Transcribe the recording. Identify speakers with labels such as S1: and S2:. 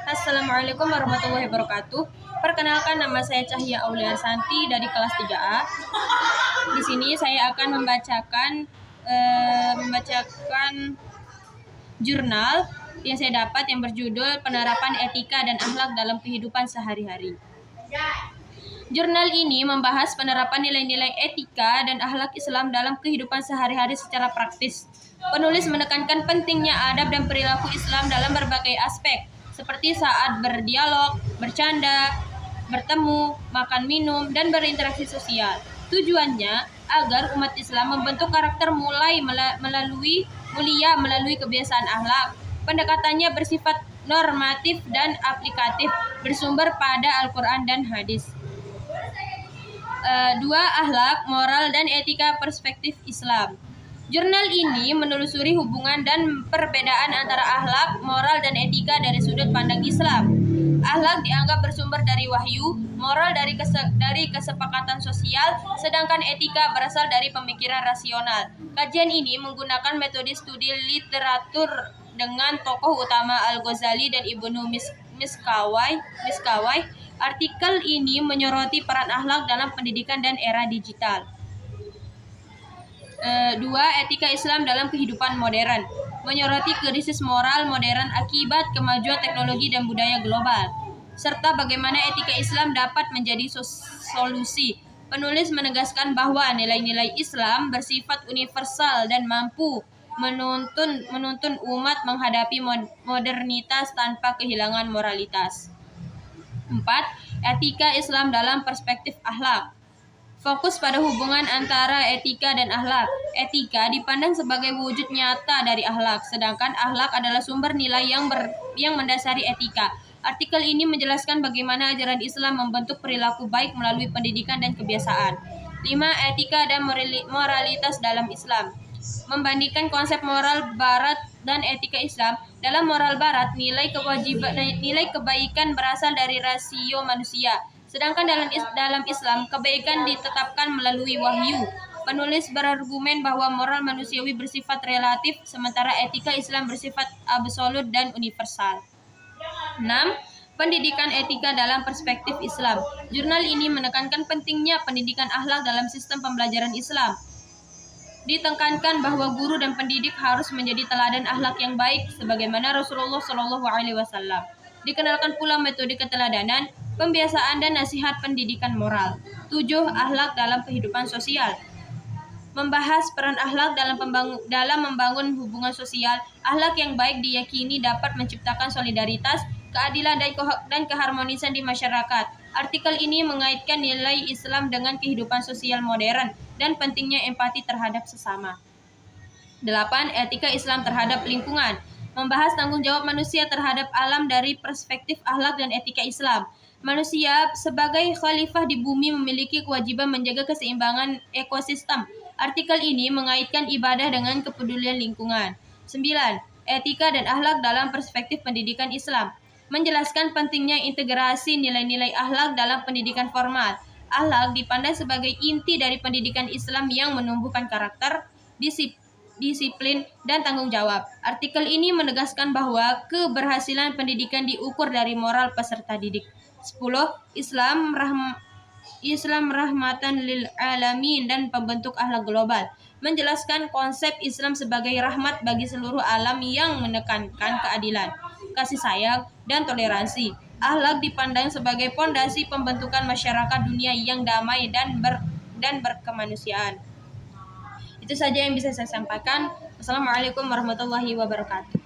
S1: Assalamualaikum warahmatullahi wabarakatuh. Perkenalkan, nama saya Cahya Auliansanti dari kelas 3A. Di sini saya akan membacakan jurnal yang saya dapat yang berjudul Penerapan Etika dan Akhlak dalam Kehidupan Sehari-hari. Jurnal ini membahas penerapan nilai-nilai etika dan akhlak Islam dalam kehidupan sehari-hari secara praktis. Penulis menekankan pentingnya adab dan perilaku Islam dalam berbagai aspek, seperti saat berdialog, bercanda, bertemu, makan minum, dan berinteraksi sosial. Tujuannya agar umat Islam membentuk karakter melalui kebiasaan akhlak. Pendekatannya bersifat normatif dan aplikatif, bersumber pada Al-Quran dan hadis. 2. Akhlak, moral, dan etika perspektif Islam. Jurnal ini menelusuri hubungan dan perbedaan antara akhlak, moral, dan etika dari sudut pandang Islam. Akhlak dianggap bersumber dari wahyu, moral dari kesepakatan sosial, sedangkan etika berasal dari pemikiran rasional. Kajian ini menggunakan metode studi literatur dengan tokoh utama Al-Ghazali dan Ibnu Miskawai. Artikel ini menyoroti peran akhlak dalam pendidikan dan era digital. 2. Etika Islam dalam kehidupan modern. Menyoroti krisis moral modern akibat kemajuan teknologi dan budaya global, serta bagaimana etika Islam dapat menjadi solusi. Penulis menegaskan bahwa nilai-nilai Islam bersifat universal dan mampu menuntun umat menghadapi modernitas tanpa kehilangan moralitas. 4. Etika Islam dalam perspektif akhlak. Fokus pada hubungan antara etika dan akhlak. Etika dipandang sebagai wujud nyata dari akhlak, sedangkan akhlak adalah sumber nilai yang mendasari etika. Artikel ini menjelaskan bagaimana ajaran Islam membentuk perilaku baik melalui pendidikan dan kebiasaan. 5. Etika dan moralitas dalam Islam. Membandingkan konsep moral Barat dan etika Islam. Dalam moral Barat, nilai kebaikan berasal dari rasio manusia, sedangkan dalam Islam, kebaikan ditetapkan melalui wahyu. Penulis berargumen bahwa moral manusiawi bersifat relatif, sementara etika Islam bersifat absolut dan universal. 6. Pendidikan etika dalam perspektif Islam. Jurnal ini menekankan pentingnya pendidikan akhlak dalam sistem pembelajaran Islam. Ditekankan bahwa guru dan pendidik harus menjadi teladan akhlak yang baik sebagaimana Rasulullah SAW. Dikenalkan pula metode keteladanan, pembiasaan, dan nasihat pendidikan moral. 7. Akhlak dalam kehidupan sosial. Membahas peran akhlak dalam membangun hubungan sosial. Akhlak yang baik diyakini dapat menciptakan solidaritas, keadilan, dan keharmonisan di masyarakat. Artikel ini mengaitkan nilai Islam dengan kehidupan sosial modern dan pentingnya empati terhadap sesama. 8. Etika Islam terhadap lingkungan. Membahas tanggung jawab manusia terhadap alam dari perspektif akhlak dan etika Islam. Manusia sebagai khalifah di bumi memiliki kewajiban menjaga keseimbangan ekosistem. Artikel ini mengaitkan ibadah dengan kepedulian lingkungan. 9. Etika dan akhlak dalam perspektif pendidikan Islam. Menjelaskan pentingnya integrasi nilai-nilai akhlak dalam pendidikan formal. Akhlak dipandang sebagai inti dari pendidikan Islam yang menumbuhkan karakter, disiplin, dan tanggung jawab. Artikel ini menegaskan bahwa keberhasilan pendidikan diukur dari moral peserta didik. 10. Islam rahmatan lil alamin dan pembentuk akhlak global. Menjelaskan konsep Islam sebagai rahmat bagi seluruh alam yang menekankan keadilan, kasih sayang, dan toleransi. Akhlak dipandang sebagai pondasi pembentukan masyarakat dunia yang damai dan berkemanusiaan. Itu saja yang bisa saya sampaikan. Wassalamualaikum warahmatullahi wabarakatuh.